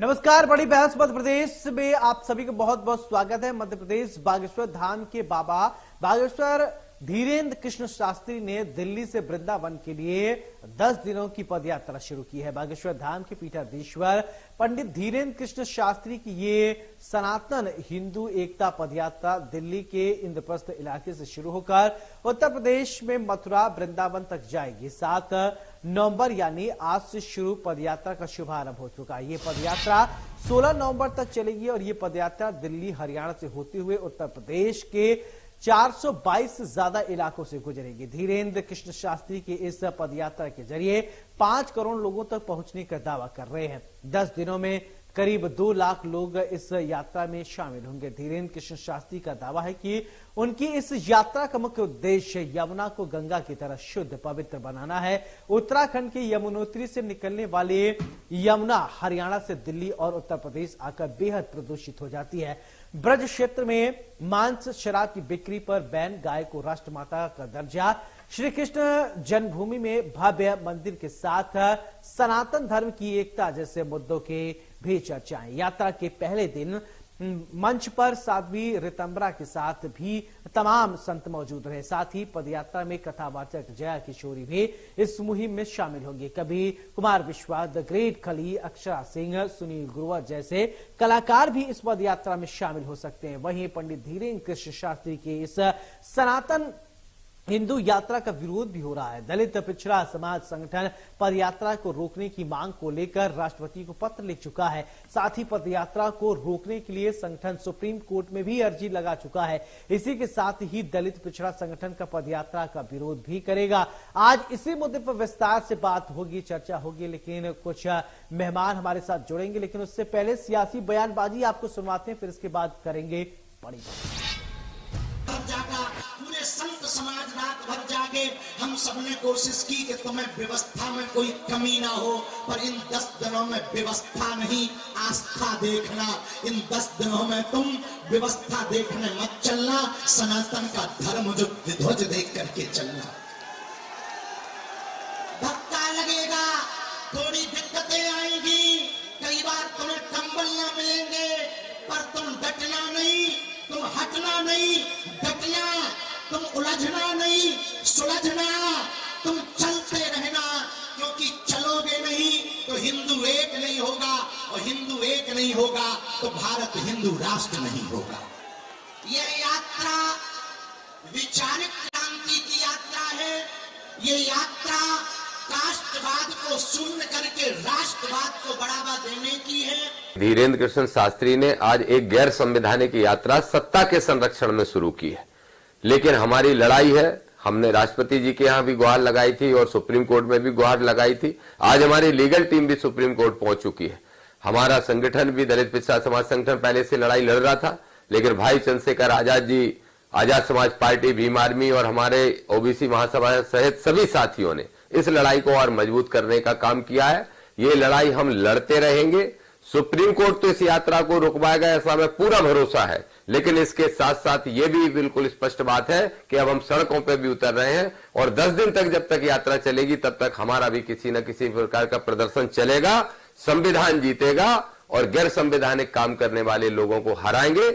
नमस्कार। बड़ी बहस मध्य प्रदेश में आप सभी का बहुत बहुत स्वागत है। मध्य प्रदेश बागेश्वर धाम के बाबा बागेश्वर धीरेन्द्र कृष्ण शास्त्री ने दिल्ली से वृंदावन के लिए 10 दिनों की पदयात्रा शुरू की है। बागेश्वर धाम के पीठाधीश्वर पंडित धीरेन्द्र कृष्ण शास्त्री की ये सनातन हिंदू एकता पदयात्रा दिल्ली के इंद्रप्रस्थ इलाके से शुरू होकर उत्तर प्रदेश में मथुरा वृंदावन तक जाएगी। 7 नवंबर यानी आज से शुरू पदयात्रा का शुभारंभ हो चुका है। ये पदयात्रा 16 नवंबर तक चलेगी और ये पदयात्रा दिल्ली हरियाणा से होते हुए उत्तर प्रदेश के 422 से ज्यादा इलाकों से गुजरेगी। धीरेन्द्र कृष्ण शास्त्री की इस पदयात्रा के जरिए 5 करोड़ लोगों तक पहुंचने का दावा कर रहे हैं। 10 दिनों में करीब 2 लाख लोग इस यात्रा में शामिल होंगे। धीरेन्द्र कृष्ण शास्त्री का दावा है कि उनकी इस यात्रा का मुख्य उद्देश्य यमुना को गंगा की तरह शुद्ध पवित्र बनाना है। उत्तराखंड के यमुनोत्री से निकलने वाले यमुना हरियाणा से दिल्ली और उत्तर प्रदेश आकर बेहद प्रदूषित हो जाती है। ब्रज क्षेत्र में मांस शराब की बिक्री पर बैन, गाय को राष्ट्रमाता का दर्जा, श्री कृष्ण जन्मभूमि में भव्य मंदिर के साथ सनातन धर्म की एकता जैसे मुद्दों के भी चर्चाएं। यात्रा के पहले दिन मंच पर साध्वी ऋतंबरा के साथ भी तमाम संत मौजूद रहे। साथ ही पदयात्रा में कथावाचक जया किशोरी भी इस मुहिम में शामिल होंगे। कभी कुमार विश्वास, द ग्रेट खली, अक्षरा सिंह, सुनील गुरुआ जैसे कलाकार भी इस पदयात्रा में शामिल हो सकते हैं। वहीं पंडित धीरेन्द्र कृष्ण शास्त्री के इस सनातन हिंदू यात्रा का विरोध भी हो रहा है। दलित पिछड़ा समाज संगठन पदयात्रा को रोकने की मांग को लेकर राष्ट्रपति को पत्र लिख चुका है। साथ ही पदयात्रा को रोकने के लिए संगठन सुप्रीम कोर्ट में भी अर्जी लगा चुका है। इसी के साथ ही दलित पिछड़ा संगठन का पदयात्रा का विरोध भी करेगा। आज इसी मुद्दे पर विस्तार से बात होगी, चर्चा होगी, लेकिन कुछ मेहमान हमारे साथ जुड़ेंगे। लेकिन उससे पहले सियासी बयानबाजी आपको सुनवाते हैं, फिर इसके बाद करेंगे बड़ी पूरे संत समाज रात भर जागे। हम सबने कोशिश की कि तुम्हें व्यवस्था में कोई कमी ना हो, पर इन 10 दिनों में व्यवस्था नहीं, आस्था देखना। इन 10 दिनों में तुम व्यवस्था देखने मत चलना, सनातन का धर्म जो ध्वज देख करके चलना। धक्का लगेगा, थोड़ी दिक्कतें आएंगी, कई बार तुम्हें कंबल ना मिलेंगे, पर तुम डटना नहीं, तुम हटना नहीं, डटना, तुम उलझना नहीं, सुलझना, तुम चलते रहना। क्योंकि चलोगे नहीं तो हिंदू एक नहीं होगा, और हिंदू एक नहीं होगा तो भारत हिंदू राष्ट्र नहीं होगा। यह यात्रा वैचारिक क्रांति की यात्रा है। ये यात्रा राष्ट्रवाद को शून्य करके राष्ट्रवाद को बढ़ावा देने की है। धीरेन्द्र कृष्ण शास्त्री ने आज एक गैर संवैधानिक यात्रा सत्ता के संरक्षण में शुरू की है, लेकिन हमारी लड़ाई है। हमने राष्ट्रपति जी के यहाँ भी गुहार लगाई थी और सुप्रीम कोर्ट में भी गुहार लगाई थी। आज हमारी लीगल टीम भी सुप्रीम कोर्ट पहुंच चुकी है। हमारा संगठन भी, दलित पिछड़ा समाज संगठन, पहले से लड़ाई लड़ रहा था, लेकिन भाई चंद्रशेखर आजाद जी, आजाद समाज पार्टी, भीम आर्मी और हमारे ओबीसी महासभा सहित सभी साथियों ने इस लड़ाई को और मजबूत करने का काम किया है। ये लड़ाई हम लड़ते रहेंगे। सुप्रीम कोर्ट तो इस यात्रा को रुकवाएगा, ऐसा हमें पूरा भरोसा है। लेकिन इसके साथ साथ ये भी बिल्कुल स्पष्ट बात है कि अब हम सड़कों पर भी उतर रहे हैं, और 10 दिन तक जब तक यात्रा चलेगी तब तक हमारा भी किसी न किसी प्रकार का प्रदर्शन चलेगा। संविधान जीतेगा और गैर संवैधानिक काम करने वाले लोगों को हराएंगे।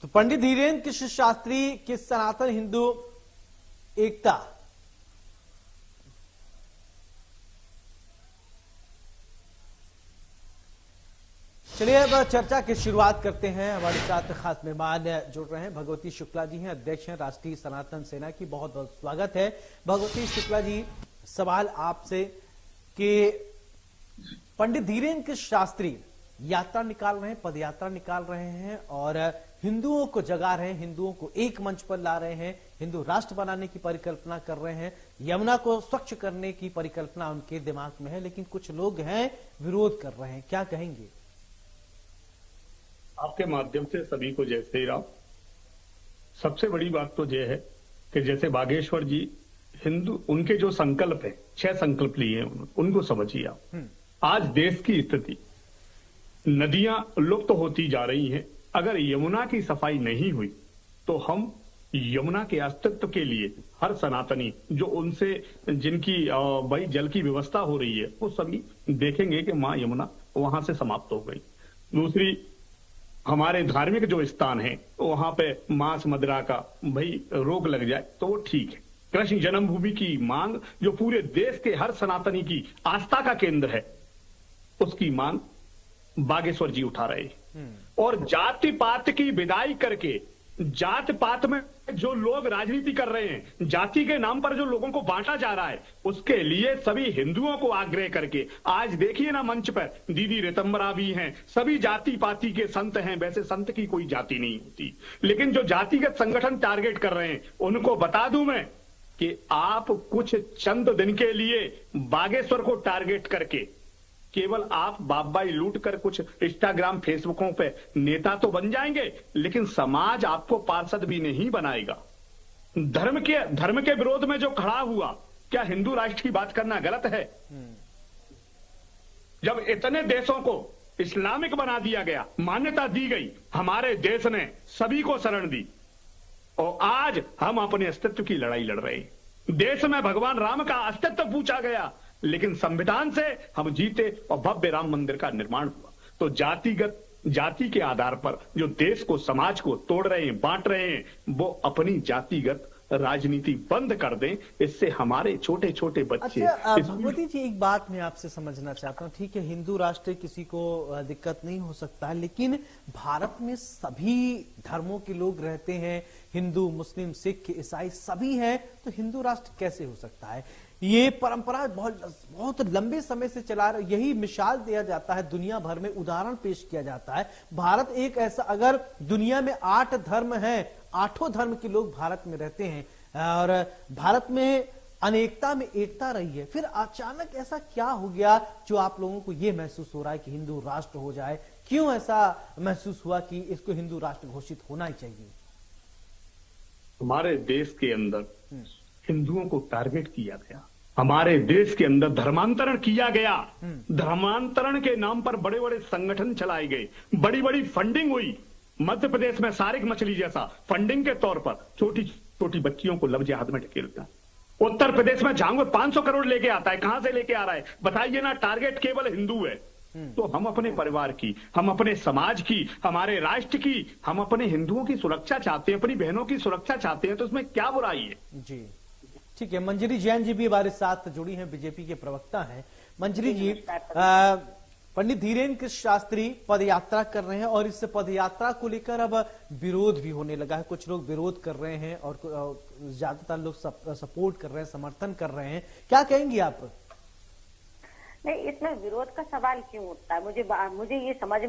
तो पंडित धीरेन्द्र कृष्ण शास्त्री की सनातन हिंदू एकता चलिए अब चर्चा की शुरुआत करते हैं। हमारे साथ खास मेहमान जुड़ रहे हैं। भगवती शुक्ला जी हैं, अध्यक्ष हैं राष्ट्रीय सनातन सेना की। बहुत बहुत स्वागत है भगवती शुक्ला जी। सवाल आपसे कि पंडित धीरेन्द्र कृष्ण शास्त्री यात्रा निकाल रहे हैं, पदयात्रा निकाल रहे हैं और हिंदुओं को जगा रहे हैं, हिंदुओं को एक मंच पर ला रहे हैं, हिंदू राष्ट्र बनाने की परिकल्पना कर रहे हैं, यमुना को स्वच्छ करने की परिकल्पना उनके दिमाग में है, लेकिन कुछ लोग हैं विरोध कर रहे हैं। क्या कहेंगे? आपके माध्यम से सभी को जय श्री राम। सबसे बड़ी बात तो यह है कि जैसे बागेश्वर जी हिंदू, उनके जो संकल्प है, 6 संकल्प लिए हैं, उनको समझिए आप। आज देश की स्थिति, नदियां लुप्त होती जा रही हैं। अगर यमुना की सफाई नहीं हुई तो हम यमुना के अस्तित्व के लिए हर सनातनी जो उनसे जिनकी भाई जल की व्यवस्था हो रही है वो सभी देखेंगे कि मां यमुना वहां से समाप्त हो गई। दूसरी, हमारे धार्मिक जो स्थान है वहां पे मांस मदिरा का भाई रोक लग जाए तो वो ठीक है। कृष्ण जन्मभूमि की मांग जो पूरे देश के हर सनातनी की आस्था का केंद्र है, उसकी मांग बागेश्वर जी उठा रहे हैं। और जाति पात की विदाई करके, जात पात में जो लोग राजनीति कर रहे हैं, जाति के नाम पर जो लोगों को बांटा जा रहा है, उसके लिए सभी हिंदुओं को आग्रह करके आज देखिए ना मंच पर दीदी रितंबरा भी हैं, सभी जाति पाति के संत हैं। वैसे संत की कोई जाति नहीं होती, लेकिन जो जातिगत संगठन टारगेट कर रहे हैं उनको बता दूं मैं कि आप कुछ चंद दिन के लिए बागेश्वर को टारगेट करके केवल आप बाबाई लूट कर कुछ इंस्टाग्राम फेसबुकों पे नेता तो बन जाएंगे, लेकिन समाज आपको पार्षद भी नहीं बनाएगा। धर्म के विरोध में जो खड़ा हुआ, क्या हिंदू राष्ट्र की बात करना गलत है? जब इतने देशों को इस्लामिक बना दिया गया, मान्यता दी गई, हमारे देश ने सभी को शरण दी और आज हम अपने अस्तित्व की लड़ाई लड़ रहे हैं। देश में भगवान राम का अस्तित्व पूछा गया, लेकिन संविधान से हम जीते और भव्य राम मंदिर का निर्माण हुआ। तो जाति के आधार पर जो देश को, समाज को तोड़ रहे हैं, बांट रहे हैं, वो अपनी जातिगत राजनीति बंद कर दें। इससे हमारे छोटे छोटे बच्चे। अच्छा भगवती जी, एक बात मैं आपसे समझना चाहता हूँ। ठीक है, हिंदू राष्ट्र किसी को दिक्कत नहीं हो सकता, लेकिन भारत में सभी धर्मों के लोग रहते हैं, हिंदू, मुस्लिम, सिख, ईसाई सभी हैं, तो हिंदू राष्ट्र कैसे हो सकता है? ये परंपरा बहुत लंबे समय से चला रहा, यही मिसाल दिया जाता है, दुनिया भर में उदाहरण पेश किया जाता है। भारत एक ऐसा, अगर दुनिया में 8 धर्म हैं, 8 धर्म के लोग भारत में रहते हैं और भारत में अनेकता में एकता रही है, फिर अचानक ऐसा क्या हो गया जो आप लोगों को ये महसूस हो रहा है कि हिंदू राष्ट्र हो जाए? क्यों ऐसा महसूस हुआ कि इसको हिंदू राष्ट्र घोषित होना ही चाहिए? हमारे देश के अंदर हिंदुओं को टारगेट किया गया, हमारे देश के अंदर धर्मांतरण किया गया, धर्मांतरण के नाम पर बड़े बड़े संगठन चलाए गए, बड़ी बड़ी फंडिंग हुई। मध्य प्रदेश में सारिक मछली जैसा फंडिंग के तौर पर छोटी छोटी बच्चियों को लफ्ज हाथ में ढकेलता है। उत्तर प्रदेश में झांगुर 500 करोड़ लेके आता है, कहां से लेके आ रहा है बताइए ना? टारगेट केवल हिंदू है। तो हम अपने परिवार की, हम अपने समाज की, हमारे राष्ट्र की, हम अपने हिंदुओं की सुरक्षा चाहते हैं, अपनी बहनों की सुरक्षा चाहते हैं, तो उसमें क्या बुराई है? जी ठीक है। मंजरी जैन जी भी हमारे साथ जुड़ी हैं, बीजेपी के प्रवक्ता हैं। मंजरी जी, पंडित धीरेन्द्र कृष्ण शास्त्री पद यात्रा कर रहे हैं और इस पद यात्रा को लेकर अब विरोध भी होने लगा है। कुछ लोग विरोध कर रहे हैं और ज्यादातर लोग सपोर्ट कर रहे हैं, समर्थन कर रहे हैं। क्या कहेंगी आप? नहीं, इसमें विरोध का सवाल क्यों उठता है? मुझे ये समझ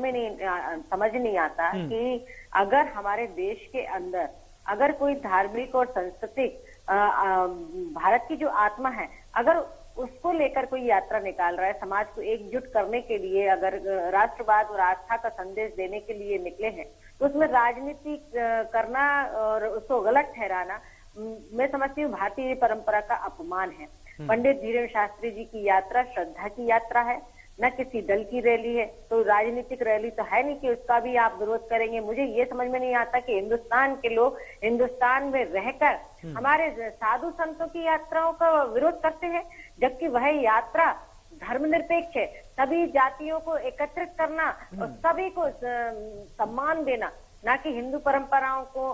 नहीं आता कि अगर हमारे देश के अंदर अगर कोई धार्मिक और सांस्कृतिक भारत की जो आत्मा है, अगर उसको लेकर कोई यात्रा निकाल रहा है, समाज को एकजुट करने के लिए, अगर राष्ट्रवाद और आस्था का संदेश देने के लिए निकले हैं, तो उसमें राजनीति करना और उसको गलत ठहराना, मैं समझती हूँ भारतीय परंपरा का अपमान है। पंडित धीरेन्द्र शास्त्री जी की यात्रा श्रद्धा की यात्रा है, न किसी दल की रैली है। तो राजनीतिक रैली तो है नहीं कि उसका भी आप विरोध करेंगे। मुझे ये समझ में नहीं आता कि हिंदुस्तान के लोग हिंदुस्तान में रहकर हमारे साधु संतों की यात्राओं का विरोध करते हैं, जबकि वह यात्रा धर्मनिरपेक्ष है। सभी जातियों को एकत्रित करना और सभी को सम्मान देना, ना कि हिंदू परंपराओं को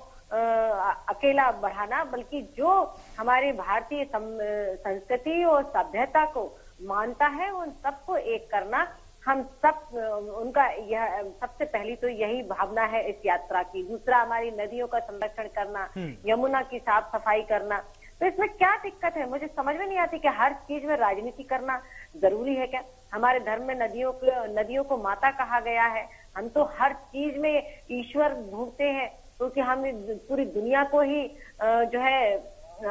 अकेला बढ़ाना, बल्कि जो हमारी भारतीय संस्कृति और सभ्यता को मानता है उन सबको एक करना। हम सब उनका यह सबसे पहली तो यही भावना है इस यात्रा की। दूसरा, हमारी नदियों का संरक्षण करना, यमुना की साफ सफाई करना। तो इसमें क्या दिक्कत है? मुझे समझ में नहीं आती कि हर चीज में राजनीति करना जरूरी है क्या? हमारे धर्म में नदियों को माता कहा गया है। हम तो हर चीज में ईश्वर ढूंढते हैं, क्योंकि हम पूरी दुनिया को ही जो है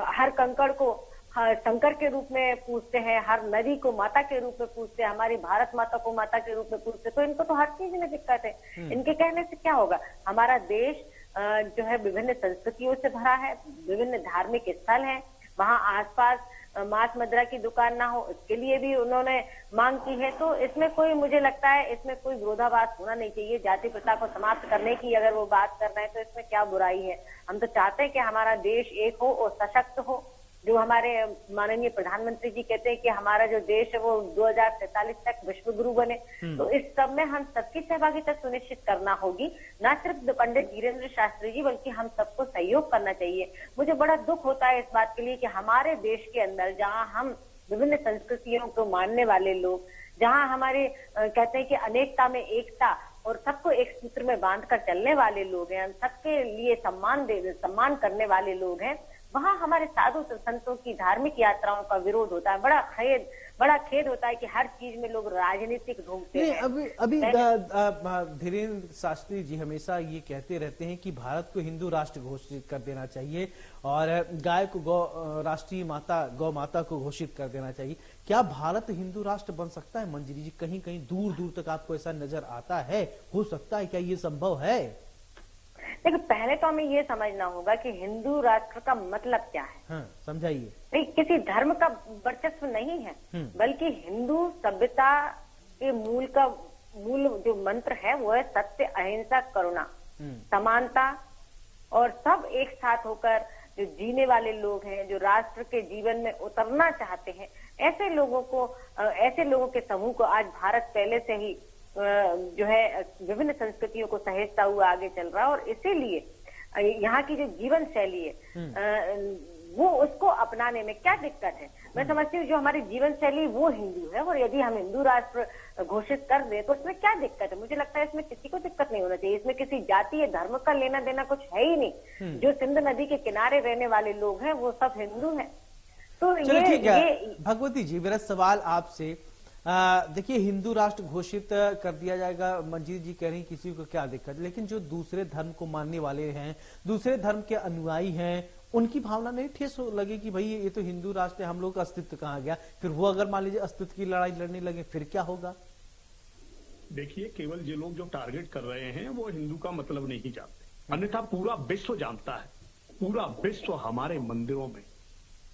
हर कंकड़ को शंकर के रूप में पूजते हैं, हर नदी को माता के रूप में पूजते हैं, हमारी भारत माता को माता के रूप में पूजते हैं। तो इनको तो हर चीज में दिक्कत है। इनके कहने से क्या होगा? हमारा देश जो है विभिन्न संस्कृतियों से भरा है, विभिन्न धार्मिक स्थल हैं, वहाँ आसपास मांस मदिरा की दुकान ना हो, इसके लिए भी उन्होंने मांग की है। तो इसमें कोई, मुझे लगता है इसमें कोई विरोधाभास होना नहीं चाहिए। जाति प्रथा को समाप्त करने की अगर वो बात कर रहे हैं तो इसमें क्या बुराई है। हम तो चाहते हैं कि हमारा देश एक हो और सशक्त हो। जो हमारे माननीय प्रधानमंत्री जी कहते हैं कि हमारा जो देश है वो 2047 तक विश्व गुरु बने। तो इस सब में हम सबकी सहभागिता सुनिश्चित करना होगी, ना सिर्फ पंडित धीरेन्द्र शास्त्री जी बल्कि हम सबको सहयोग करना चाहिए। मुझे बड़ा दुख होता है इस बात के लिए कि हमारे देश के अंदर जहां हम विभिन्न संस्कृतियों को मानने वाले लोग, जहां हमारे कहते हैं कि अनेकता में एकता और सबको एक सूत्र में बांधकर चलने वाले लोग हैं, सबके लिए सम्मान करने वाले लोग हैं, वहाँ हमारे साधु संतों की धार्मिक यात्राओं का विरोध होता है। बड़ा खेद होता है कि हर चीज में लोग राजनीतिक ढूंढते हैं। अभी धीरेन्द्र शास्त्री जी हमेशा ये कहते रहते हैं कि भारत को हिंदू राष्ट्र घोषित कर देना चाहिए और गाय को राष्ट्रीय माता, गौ माता को घोषित कर देना चाहिए। क्या भारत हिंदू राष्ट्र बन सकता है मंजरी जी? कहीं कहीं दूर दूर तक आपको ऐसा नजर आता है, हो सकता है, क्या ये संभव है? देखिए, पहले तो हमें ये समझना होगा कि हिंदू राष्ट्र का मतलब क्या है। हाँ, समझाइए। नहीं, किसी धर्म का वर्चस्व नहीं है, बल्कि हिंदू सभ्यता के मूल जो मंत्र है वो है सत्य, अहिंसा, करुणा, समानता और सब एक साथ होकर जो जीने वाले लोग हैं, जो राष्ट्र के जीवन में उतरना चाहते हैं, ऐसे लोगों के समूह को आज भारत पहले से ही जो है विभिन्न संस्कृतियों को सहेजता हुआ आगे चल रहा है। और इसीलिए यहाँ की जो जीवन शैली है वो उसको अपनाने में क्या दिक्कत है? मैं समझती हूँ जो हमारी जीवन शैली वो हिंदू है, और यदि हम हिंदू राष्ट्र घोषित कर दे तो इसमें क्या दिक्कत है? मुझे लगता है इसमें किसी को दिक्कत नहीं होना चाहिए। इसमें किसी जाति या धर्म का लेना देना कुछ है ही नहीं। जो सिंध नदी के किनारे रहने वाले लोग हैं वो सब हिंदू हैं। तो ये भगवती जी, मेरा सवाल आपसे, देखिए हिंदू राष्ट्र घोषित कर दिया जाएगा, मंजीत जी कह रही हैं किसी को क्या दिक्कत, लेकिन जो दूसरे धर्म को मानने वाले हैं, दूसरे धर्म के अनुयायी हैं, उनकी भावना नहीं ठेस लगे कि भाई ये तो हिंदू राष्ट्र है, हम लोग का अस्तित्व कहाँ गया? फिर वो अगर मान लीजिए अस्तित्व की लड़ाई लड़ने लगे फिर क्या होगा? देखिए, केवल जो लोग जो टारगेट कर रहे हैं वो हिंदू का मतलब नहीं जानते, अन्यथा पूरा विश्व जानता है। पूरा विश्व हमारे मंदिरों में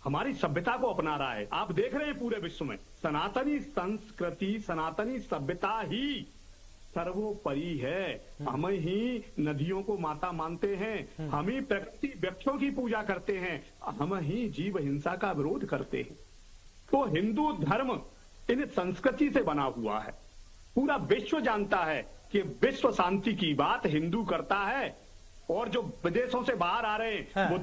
हमारी सभ्यता को अपना रहा है। आप देख रहे हैं पूरे विश्व में सनातनी संस्कृति, सनातनी सभ्यता ही सर्वोपरि है। हम ही नदियों को माता मानते हैं, हम ही प्रकृति वृक्षों की पूजा करते हैं, हम ही जीव हिंसा का विरोध करते हैं। तो हिंदू धर्म इन संस्कृति से बना हुआ है। पूरा विश्व जानता है कि विश्व शांति की बात हिंदू करता है, और जो विदेशों से बाहर आ रहे हैं वो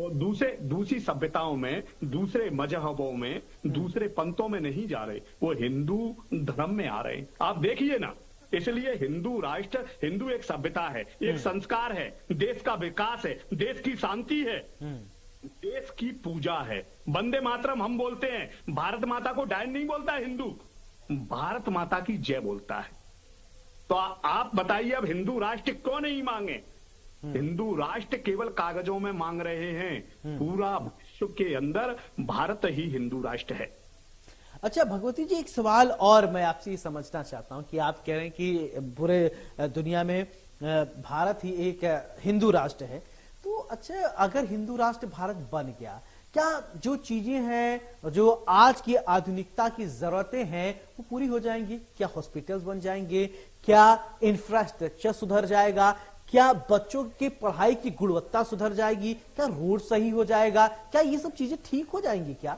दूसरी सभ्यताओं में, दूसरे मजहबों में, दूसरे पंथों में नहीं जा रहे, वो हिंदू धर्म में आ रहे हैं। आप देखिए ना, इसलिए हिंदू राष्ट्र, हिंदू एक सभ्यता है, एक संस्कार है, देश का विकास है, देश की शांति है, देश की पूजा है। वंदे मातरम हम बोलते हैं, भारत माता को डायन नहीं बोलता हिंदू, भारत माता की जय बोलता है। तो आप बताइए, अब हिंदू राष्ट्र क्यों नहीं मांगे? हिंदू राष्ट्र केवल कागजों में मांग रहे हैं, पूरा विश्व के अंदर भारत ही हिंदू राष्ट्र है। अच्छा भगवती जी, एक सवाल और मैं आपसे ये समझना चाहता हूं कि आप कह रहे हैं कि पूरे दुनिया में भारत ही एक हिंदू राष्ट्र है, तो अच्छा अगर हिंदू राष्ट्र भारत बन गया, क्या जो चीजें हैं, जो आज की आधुनिकता की जरूरतें हैं वो पूरी हो जाएंगी? क्या हॉस्पिटल्स बन जाएंगे? क्या इंफ्रास्ट्रक्चर सुधर जाएगा? क्या बच्चों की पढ़ाई की गुणवत्ता सुधर जाएगी? क्या रोड सही हो जाएगा? क्या ये सब चीजें ठीक हो जाएंगी? क्या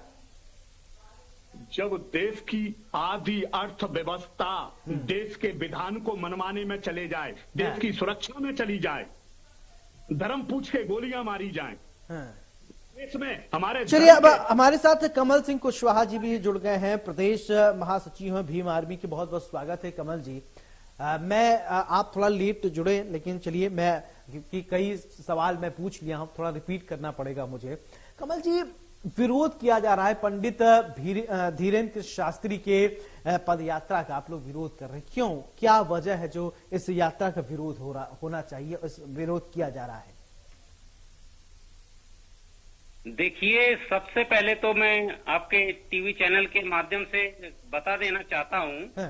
जब देश की आधी अर्थव्यवस्था देश के विधान को मनवाने में चले जाए, देश की सुरक्षा में चली जाए, धर्म पूछ के गोलियां मारी जाएं, इसमें हमारे चलिए अब हमारे साथ कमल सिंह कुशवाहा जी भी जुड़ गए हैं, प्रदेश महासचिव हैं भीम आर्मी की। बहुत बहुत स्वागत है कमल जी। आप थोड़ा लेट जुड़े, लेकिन चलिए मैं क्योंकि कई सवाल मैं पूछ लिया हूं, थोड़ा रिपीट करना पड़ेगा मुझे। कमल जी, विरोध किया जा रहा है पंडित धीरेन्द्र शास्त्री के पदयात्रा का, आप लोग विरोध कर रहे हैं, क्यों? क्या वजह है जो इस यात्रा का विरोध होना चाहिए, इस विरोध किया जा रहा है? देखिए, सबसे पहले तो मैं आपके टीवी चैनल के माध्यम से बता देना चाहता हूं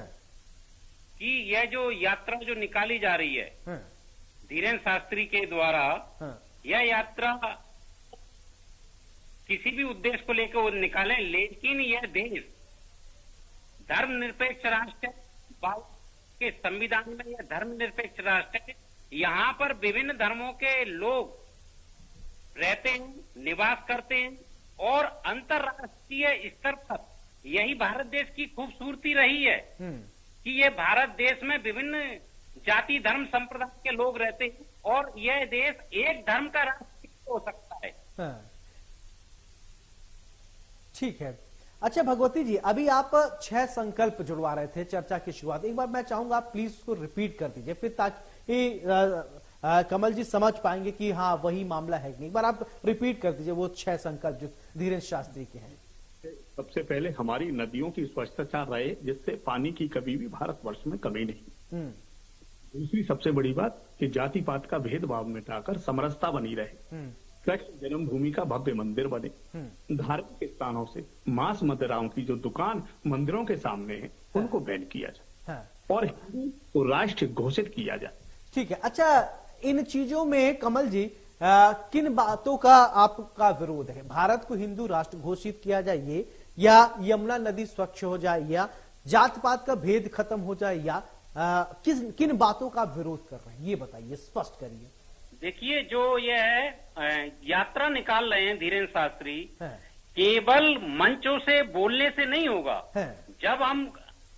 कि यह जो यात्रा जो निकाली जा रही है धीरेन्द्र शास्त्री के द्वारा, यह यात्रा किसी भी उद्देश्य को लेकर वो निकालें, लेकिन यह देश धर्मनिरपेक्ष राष्ट्र है। भारत के संविधान में यह धर्मनिरपेक्ष राष्ट्र है। यहाँ पर विभिन्न धर्मों के लोग रहते हैं, निवास करते हैं, और अंतर्राष्ट्रीय स्तर पर यही भारत देश की खूबसूरती रही है कि ये भारत देश में विभिन्न जाति धर्म संप्रदाय के लोग रहते हैं, और यह देश एक धर्म का राष्ट्र हो सकता है। ठीक है। अच्छा भगवती जी, अभी आप 6 संकल्प जुड़वा रहे थे चर्चा की शुरुआत, एक बार मैं चाहूंगा आप प्लीज उसको रिपीट कर दीजिए, फिर ताकि कमल जी समझ पाएंगे कि हाँ वही मामला है। एक बार आप रिपीट कर दीजिए वो 6 संकल्प जो धीरेन्द्र शास्त्री के हैं। सबसे पहले हमारी नदियों की स्वच्छता रहे, जिससे पानी की कभी भी भारतवर्ष में कमी नहीं। दूसरी सबसे बड़ी बात कि जाति पात का भेदभाव मिटाकर समरसता बनी रहे। जन्मभूमि का भव्य मंदिर बने। धार्मिक स्थानों से मांस मदिराओं की जो दुकान मंदिरों के सामने है उनको बैन किया जाए, और हिंदू को राष्ट्र घोषित किया जाए। ठीक है। अच्छा, इन चीजों में कमल जी किन बातों का आपका विरोध है? भारत को हिंदू राष्ट्र घोषित किया जाए ये, या यमुना नदी स्वच्छ हो जाए, या जात पात का भेद खत्म हो जाए, या किन बातों का विरोध कर रहे हैं ये बताइए, स्पष्ट करिए। देखिए, जो ये है यात्रा निकाल रहे हैं धीरेन्द्र शास्त्री, केवल मंचों से बोलने से नहीं होगा। जब हम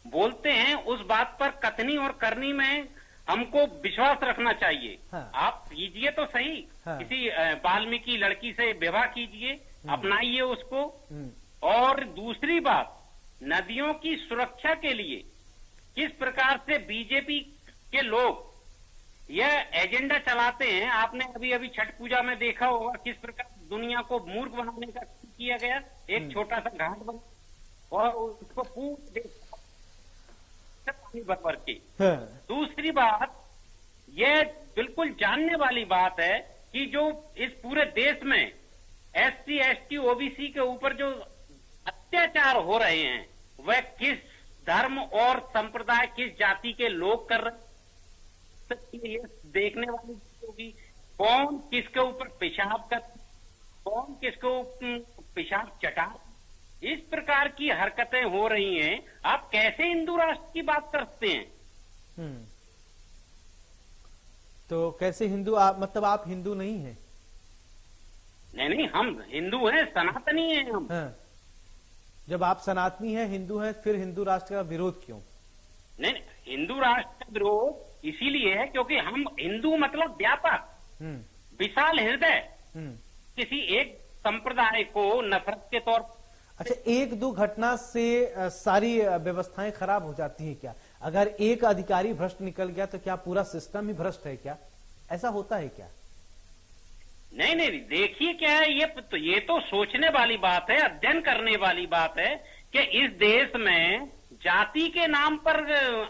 बोलते हैं उस बात पर कथनी और करनी में हमको विश्वास रखना चाहिए। आप कीजिए तो सही, किसी वाल्मीकि लड़की से विवाह कीजिए, अपनाइए उसको। और दूसरी बात, नदियों की सुरक्षा के लिए किस प्रकार से बीजेपी के लोग यह एजेंडा चलाते हैं। आपने अभी अभी छठ पूजा में देखा होगा किस प्रकार दुनिया को मूर्ख बनाने का किया गया। एक छोटा सा घाट बना और उसको पूरे पानी भर के। दूसरी बात, यह बिल्कुल जानने वाली बात है कि जो इस पूरे देश में SC ST OBC के ऊपर जो अत्याचार हो रहे हैं वह किस धर्म और संप्रदाय, किस जाति के लोग कर रहे हैं, ये देखने वाली होगी। कौन किसके ऊपर पेशाब कर, कौन किसको पेशाब चटा, इस प्रकार की हरकतें हो रही हैं। आप कैसे हिंदू राष्ट्र की बात करते हैं? तो कैसे हिंदू मतलब आप हिंदू नहीं हैं? नहीं, हम हिंदू हैं, सनातनी हैं हम। जब आप सनातनी हैं, हिंदू हैं, फिर हिंदू राष्ट्र का विरोध क्यों? नहीं, हिंदू राष्ट्र का विरोध इसीलिए है क्योंकि हम हिंदू मतलब व्यापक, विशाल हृदय, किसी एक संप्रदाय को नफरत के तौर। अच्छा, 1-2 घटना से सारी व्यवस्थाएं खराब हो जाती हैं क्या? अगर एक अधिकारी भ्रष्ट निकल गया तो क्या पूरा सिस्टम ही भ्रष्ट है क्या? ऐसा होता है क्या? नहीं, देखिए क्या है, ये तो सोचने वाली बात है, अध्ययन करने वाली बात है कि इस देश में जाति के नाम पर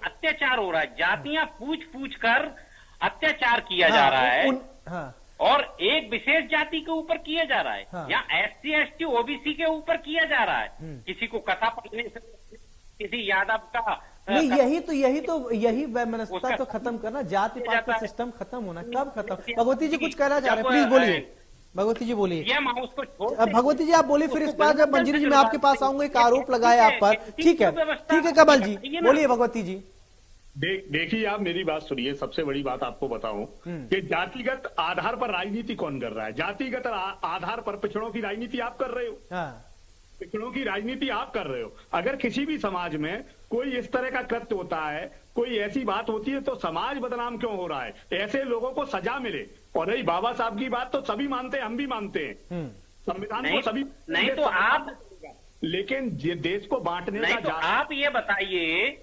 अत्याचार हो रहा है। जातियां पूछ कर अत्याचार किया जा रहा है, और एक विशेष जाति के ऊपर किया जा रहा है, या SC ST OBC के ऊपर किया जा रहा है। किसी को कथा पढ़ने से, किसी यादव का नहीं, यही वैमनस्यता तो खत्म करना, जाति पात का सिस्टम खत्म होना। कब खत्म? भगवती जी कुछ कहना चाह रहे हैं, प्लीज बोलिए। भगवती जी बोलिए। भगवती जी आप बोलिए, फिर इस बार जब मंजरी जी मैं आपके पास आऊंगा, एक आरोप लगाए आप पर। ठीक है कमल जी बोलिए। भगवती जी देखिए, आप मेरी बात सुनिए। सबसे बड़ी बात आपको बताऊं कि जातिगत आधार पर राजनीति कौन कर रहा है? जातिगत आधार पर पिछड़ों की राजनीति आप कर रहे हो। पिछड़ों की राजनीति आप कर रहे हो। अगर किसी भी समाज में कोई इस तरह का कृत्य होता है, कोई ऐसी बात होती है, तो समाज बदनाम क्यों हो रहा है? ऐसे लोगों को सजा मिले। और रही बाबा साहब की बात, तो सभी मानते हैं, हम भी मानते हैं संविधान को, सभी नहीं तो आप, लेकिन ये देश को बांटने का तो आप ये बताइए।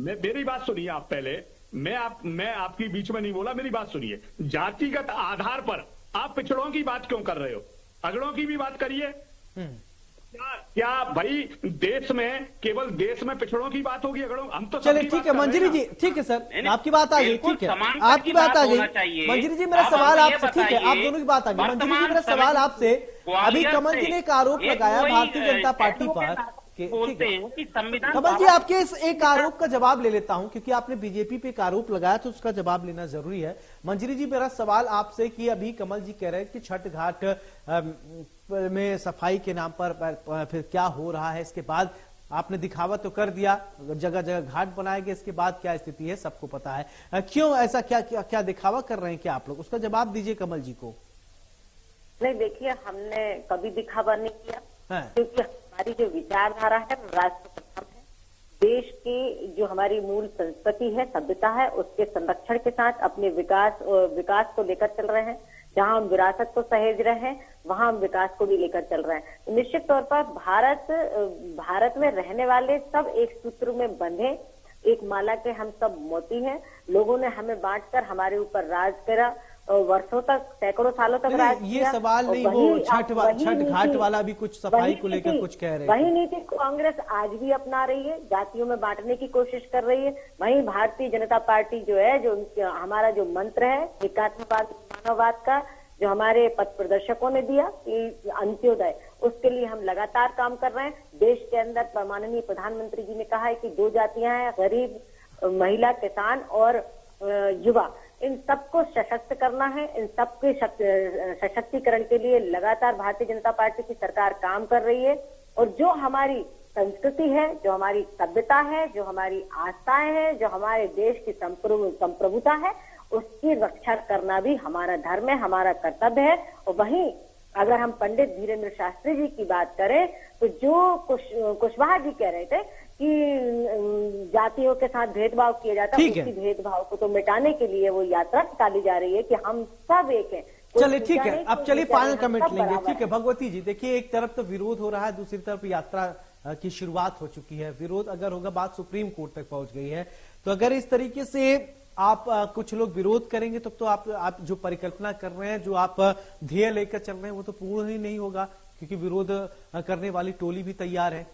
मेरी बात सुनिए आप पहले। मैं आपकी बीच में नहीं बोला, मेरी बात सुनिए। जातिगत आधार पर आप पिछड़ों की बात क्यों कर रहे हो? अगड़ों की भी बात करिए। क्या भाई देश में केवल देश में पिछड़ों की बात होगी? अगड़ों हम तो चलिए ठीक है मंजरी जी, ठीक है सर, आपकी बात आ गई। ठीक है, आपकी बात आ गई। मंजरी जी मेरा सवाल आपसे, ठीक है आप दोनों की बात आ गई। मंजरी जी मेरा सवाल आपसे, अभी कमल जी ने एक आरोप लगाया भारतीय जनता पार्टी पर बोलते हैं कि संविधान। कमल जी, आपके इस एक आरोप का जवाब ले लेता हूं, क्योंकि आपने बीजेपी पे एक आरोप लगाया तो उसका जवाब लेना जरूरी है। मंजरी जी, मेरा सवाल आपसे कि अभी कमल जी कह रहे हैं कि छठ घाट में सफाई के नाम पर फिर क्या हो रहा है, इसके बाद आपने दिखावा तो कर दिया, जगह जगह घाट बनाए गए, इसके बाद क्या स्थिति है सबको पता है। क्यों ऐसा, क्या दिखावा कर रहे हैं क्या आप लोग? उसका जवाब दीजिए कमल जी को। नहीं, देखिए, हमने कभी दिखावा नहीं किया, क्योंकि हमारी जो विचारधारा है वो राष्ट्र प्रथम है। देश की जो हमारी मूल संस्कृति है, सभ्यता है, उसके संरक्षण के साथ अपने विकास को लेकर चल रहे हैं। जहां हम विरासत को सहेज रहे हैं, वहां हम विकास को भी लेकर चल रहे हैं। निश्चित तौर पर भारत में रहने वाले सब एक सूत्र में बंधे, एक माला के हम सब मोती हैं। लोगों ने हमें बांटकर हमारे ऊपर राज करा, वर्षों तक, सैकड़ों सालों तक राज किया। ये सवाल नहीं, वो छठ घाट वाला भी कुछ सफाई को लेकर कुछ कह रहे हैं। वही नीति कांग्रेस आज भी अपना रही है, जातियों में बांटने की कोशिश कर रही है। वहीं भारतीय जनता पार्टी जो है, जो हमारा जो मंत्र है एकात्मवाद मानववाद का, जो हमारे पथ प्रदर्शकों ने दिया कि अंत्योदय, उसके लिए हम लगातार काम कर रहे हैं। देश के अंदर माननीय प्रधानमंत्री जी ने कहा है कि 2 जातियां हैं, गरीब, महिला, किसान और युवा। इन सबको सशक्त करना है। इन सबके सशक्तिकरण के लिए लगातार भारतीय जनता पार्टी की सरकार काम कर रही है। और जो हमारी संस्कृति है, जो हमारी सभ्यता है, जो हमारी आस्थाएं हैं, जो हमारे देश की संप्रभुता है, उसकी रक्षा करना भी हमारा धर्म है, हमारा कर्तव्य है। और वहीं अगर हम पंडित धीरेन्द्र शास्त्री जी की बात करें तो जो कुशवाहा जी कह रहे थे कि जातियों के साथ भेदभाव किया जाता है, उसी भेदभाव को तो मिटाने के लिए वो यात्रा निकाली जा रही है कि हम सब एक हैं। चलिए ठीक है, अब चलिए फाइनल कमेंट लेंगे। ठीक है भगवती जी, देखिए एक तरफ तो विरोध हो रहा है, दूसरी तरफ यात्रा की शुरुआत हो चुकी है। विरोध अगर होगा, बात सुप्रीम कोर्ट तक पहुंच गई है। तो अगर इस तरीके से आप कुछ लोग विरोध करेंगे तो आप जो परिकल्पना कर रहे हैं, जो आप ध्येय लेकर चल रहे हैं, वो तो पूर्ण ही नहीं होगा, क्योंकि विरोध करने वाली टोली भी तैयार है।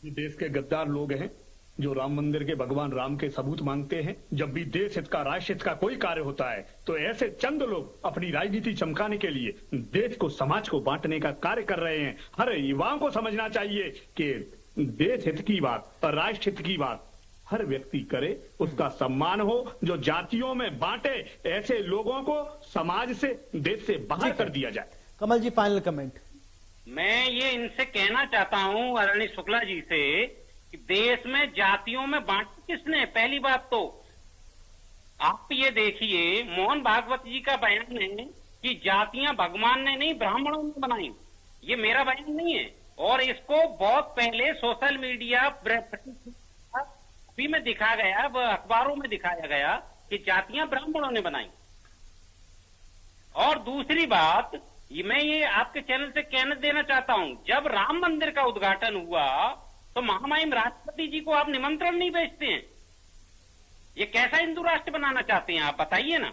देश के गद्दार लोग हैं जो राम मंदिर के भगवान राम के सबूत मांगते हैं। जब भी देश हित का, राष्ट्र हित का कोई कार्य होता है तो ऐसे चंद लोग अपनी राजनीति चमकाने के लिए देश को, समाज को बांटने का कार्य कर रहे हैं। हर युवाओं को समझना चाहिए कि देश हित की बात और राष्ट्र हित की बात हर व्यक्ति करे, उसका सम्मान हो। जो जातियों में बांटे, ऐसे लोगों को समाज से, देश से बाहर कर दिया जाए। कमल जी, फाइनल कमेंट। मैं ये इनसे कहना चाहता हूं, आदरणीय शुक्ला जी से, कि देश में जातियों में बांटा किसने? पहली बात तो आप ये देखिए, मोहन भागवत जी का बयान है कि जातियां भगवान ने नहीं, ब्राह्मणों ने बनाई। ये मेरा बयान नहीं है। और इसको बहुत पहले सोशल मीडिया में दिखा गया, अखबारों में दिखाया गया कि जातियां ब्राह्मणों ने बनाई। और दूसरी बात, मैं ये आपके चैनल से कहने देना चाहता हूं, जब राम मंदिर का उद्घाटन हुआ तो महामहिम राष्ट्रपति जी को आप निमंत्रण नहीं भेजते हैं। ये कैसा हिंदू राष्ट्र बनाना चाहते हैं आप, बताइए ना।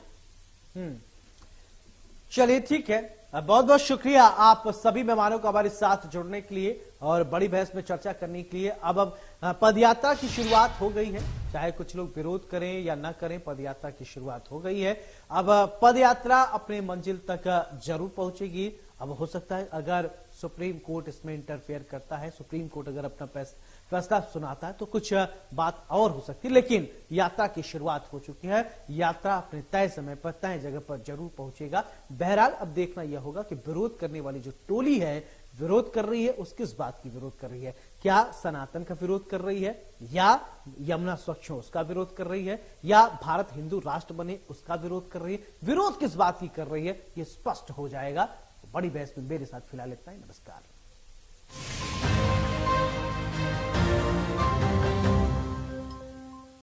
चलिए ठीक है, बहुत बहुत शुक्रिया आप सभी मेहमानों का हमारे साथ जुड़ने के लिए और बड़ी बहस में चर्चा करने के लिए। अब पदयात्रा की शुरुआत हो गई है, चाहे कुछ लोग विरोध करें या ना करें, पदयात्रा की शुरुआत हो गई है। अब पदयात्रा अपने मंजिल तक जरूर पहुंचेगी। अब हो सकता है अगर सुप्रीम कोर्ट इसमें इंटरफेयर करता है, सुप्रीम कोर्ट अगर अपना फैसला सुनाता है तो कुछ बात और हो सकती है, लेकिन यात्रा की शुरुआत हो चुकी है। यात्रा अपने तय समय पर, तय जगह पर जरूर पहुंचेगा। बहरहाल अब देखना यह होगा कि विरोध करने वाली जो टोली है, विरोध कर रही है, उस किस बात की विरोध कर रही है? क्या सनातन का विरोध कर रही है, या यमुना स्वच्छ हो उसका विरोध कर रही है, या भारत हिंदू राष्ट्र बने उसका विरोध कर रही है? विरोध किस बात की कर रही है, ये स्पष्ट हो जाएगा। बड़ी बहस में मेरे साथ फिलहाल इतना ही। नमस्कार।